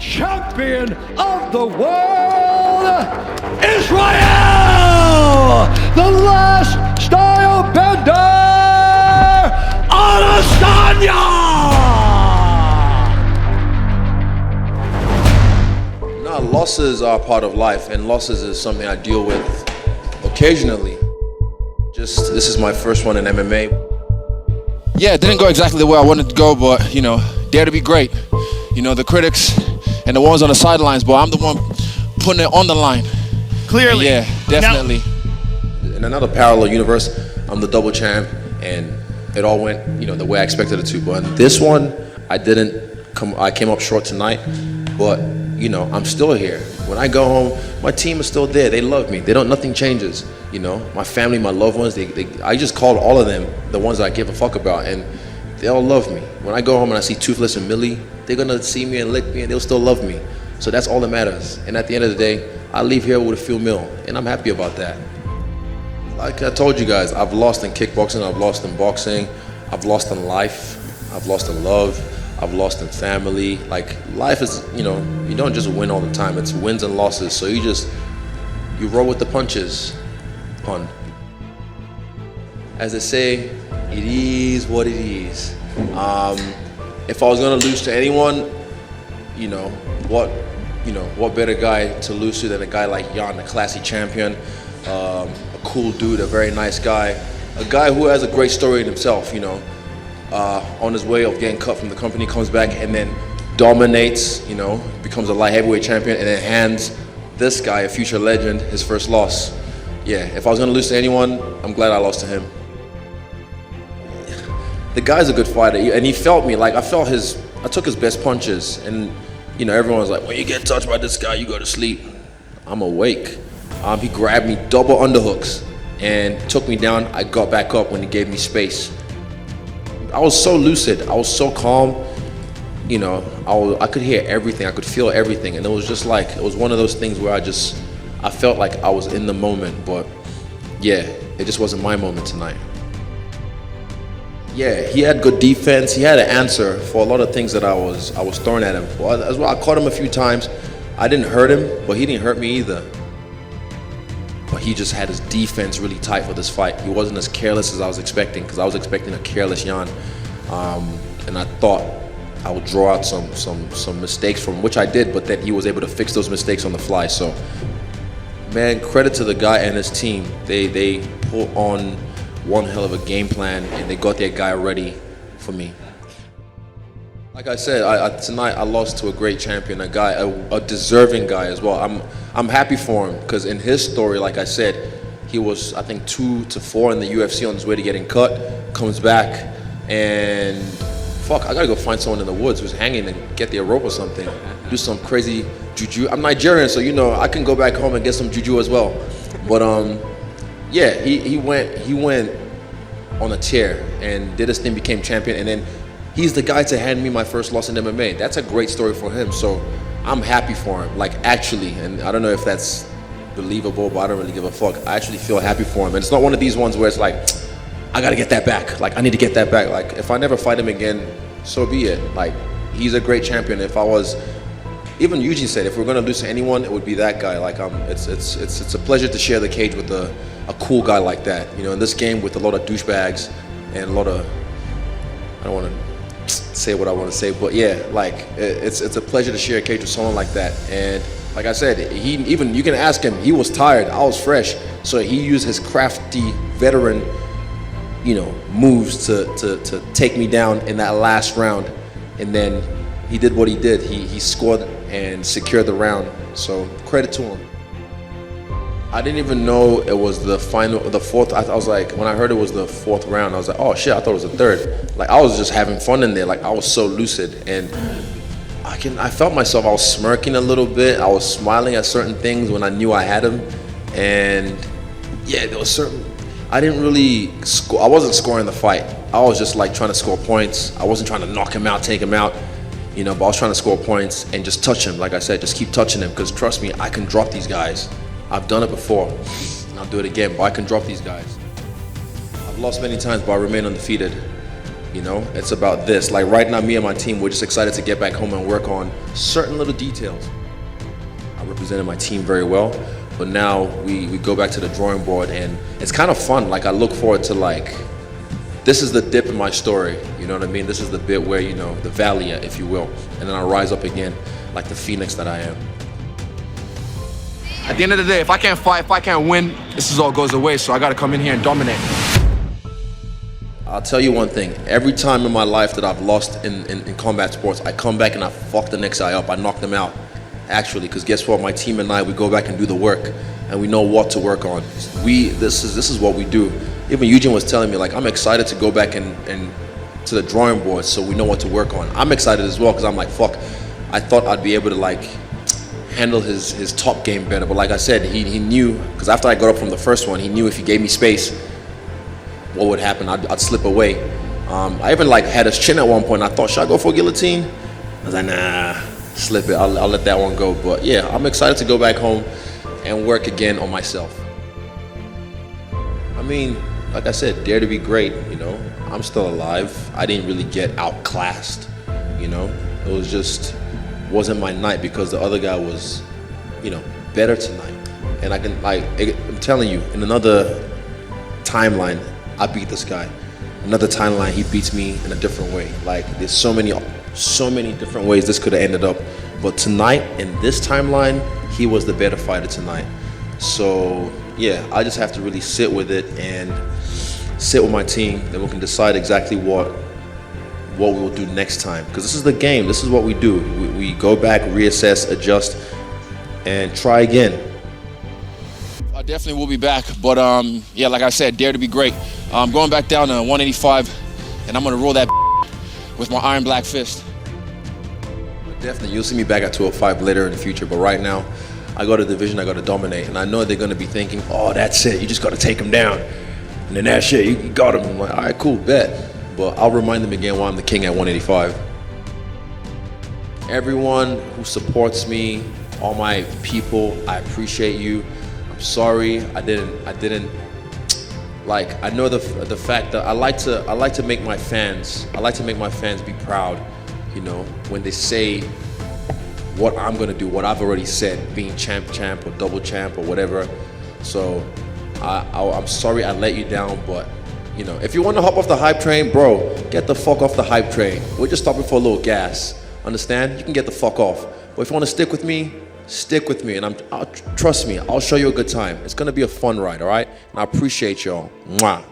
champion of the world, Israel, the last style bender, Adesanya! Now, losses are part of life, and losses is something I deal with occasionally. This is my first one in MMA. Yeah, it didn't go exactly the way I wanted to go, but, you know, dare to be great. You know, the critics and the ones on the sidelines, but I'm the one putting it on the line. Clearly. And yeah, definitely. Now, in another parallel universe, I'm the double champ, and it all went, you know, the way I expected it to. But this one, I came up short tonight, but, you know, I'm still here. When I go home, my team is still there. They love me. Nothing changes. You know, my family, my loved ones, I just called all of them, the ones that I give a fuck about, and they all love me. When I go home and I see Toothless and Millie, they're gonna see me and lick me, and they'll still love me. So that's all that matters. And at the end of the day, I leave here with a few mil, and I'm happy about that. Like I told you guys, I've lost in kickboxing, I've lost in boxing, I've lost in life, I've lost in love, I've lost in family. Like, life is, you know, you don't just win all the time. It's wins and losses. So you roll with the punches. Pun. As they say, it is what it is. If I was gonna lose to anyone, what better guy to lose to than a guy like Jan, a classy champion, a cool dude, a very nice guy, a guy who has a great story in himself. You know, on his way of getting cut from the company, comes back and then dominates. You know, becomes a light heavyweight champion, and then hands this guy, a future legend, his first loss. Yeah, if I was gonna lose to anyone, I'm glad I lost to him. The guy's a good fighter, and he felt me. Like, I took his best punches, and, you know, everyone was like, when you get touched by this guy, you go to sleep. I'm awake. He grabbed me double underhooks and took me down. I got back up when he gave me space. I was so lucid, I was so calm. You know, I could hear everything, I could feel everything, and it was just like, it was one of those things where I felt like I was in the moment, but yeah, it just wasn't my moment tonight. Yeah, he had good defense. He had an answer for a lot of things that I was throwing at him. Well, as well, I caught him a few times. I didn't hurt him, but he didn't hurt me either. But he just had his defense really tight for this fight. He wasn't as careless as I was expecting, because I was expecting a careless Jan, and I thought I would draw out some mistakes from which I did, but that he was able to fix those mistakes on the fly. So, man, credit to the guy and his team. They put on one hell of a game plan, and they got their guy ready for me. Like I said, tonight I lost to a great champion, a deserving guy as well. I'm happy for him, because in his story, like I said, he was, I think, 2 to 4 in the UFC on his way to getting cut, comes back, and fuck, I gotta go find someone in the woods who's hanging and get their rope or something, do some crazy juju. I'm Nigerian, so, you know, I can go back home and get some juju as well. But yeah, he went on a tear and did his thing, became champion, and then he's the guy to hand me my first loss in MMA. That's a great story for him, so I'm happy for him, like, actually. And I don't know if that's believable, but I don't really give a fuck. I actually feel happy for him, and it's not one of these ones where it's like, I gotta get that back. Like, I need to get that back. Like, if I never fight him again, so be it. Like, he's a great champion. Even Eugene said, if we're gonna lose to anyone, it would be that guy. Like, it's a pleasure to share the cage with a cool guy like that. You know, in this game with a lot of douchebags and a lot of, I don't want to say what I want to say, but yeah, like, it's a pleasure to share a cage with someone like that. And like I said, you can ask him, he was tired, I was fresh, so he used his crafty veteran, you know, moves to take me down in that last round, and then he did what he did. He scored and secured the round. So credit to him. I didn't even know it was the fourth. I was like, when I heard it was the fourth round, I was like, oh shit, I thought it was the third. Like, I was just having fun in there. Like, I was so lucid, and I felt myself. I was smirking a little bit. I was smiling at certain things when I knew I had him, and yeah, there was certain. I didn't really score. I wasn't scoring the fight. I was just like trying to score points. I wasn't trying to knock him out, take him out, you know. But I was trying to score points and just touch him. Like I said, just keep touching him, because trust me, I can drop these guys. I've done it before, and I'll do it again, but I can drop these guys. I've lost many times, but I remain undefeated. You know, it's about this. Like right now, me and my team, we're just excited to get back home and work on certain little details. I represented my team very well, but now we go back to the drawing board, and it's kind of fun. Like I look forward to like, this is the dip in my story, you know what I mean? This is the bit where, you know, the valley, if you will, and then I rise up again like the phoenix that I am. At the end of the day, if I can't fight, if I can't win, this is all goes away, so I gotta come in here and dominate. I'll tell you one thing, every time in my life that I've lost in combat sports, I come back and I fuck the next guy up, I knock them out. Actually, because guess what, my team and I, we go back and do the work, and we know what to work on. This is what we do. Even Eugene was telling me, like, I'm excited to go back and to the drawing board so we know what to work on. I'm excited as well, because I'm like, fuck, I thought I'd be able to like handle his top game better, but like I said, he knew, because after I got up from the first one, he knew if he gave me space, what would happen, I'd slip away. I even like had his chin at one point. I thought, should I go for a guillotine? I was like, nah, slip it, I'll let that one go. But yeah, I'm excited to go back home and work again on myself. I mean, like I said, dare to be great, you know. I'm still alive. I didn't really get outclassed, you know. It was just, wasn't my night because the other guy was, you know, better tonight. And I can, like, I'm telling you, in another timeline, I beat this guy. Another timeline, he beats me in a different way. Like, there's so many different ways this could have ended up. But tonight, in this timeline, he was the better fighter tonight. So yeah, I just have to really sit with it and sit with my team. Then we can decide exactly what we will do next time. Because this is the game. This is what we do. We go back, reassess, adjust, and try again. I definitely will be back, but yeah, like I said, dare to be great. I'm going back down to 185, and I'm gonna roll that with my iron black fist. Definitely, you'll see me back at 205 later in the future, but right now, I got a division I got to dominate, and I know they're gonna be thinking, oh, that's it, you just got to take him down, and then that shit, you got him. I'm like, all right, cool, bet. But I'll remind them again why I'm the king at 185. Everyone who supports me, all my people, I appreciate you. I'm sorry, I didn't. Like, I know the fact that I like to make my fans be proud, you know, when they say what I'm gonna do, what I've already said, being champ or double champ or whatever. So I'm sorry I let you down, but you know, if you want to hop off the hype train, bro, get the fuck off the hype train. We're just stopping for a little gas. Understand? You can get the fuck off. But if you want to stick with me, and trust me, I'll show you a good time. It's gonna be a fun ride, all right? And I appreciate y'all. Mwah.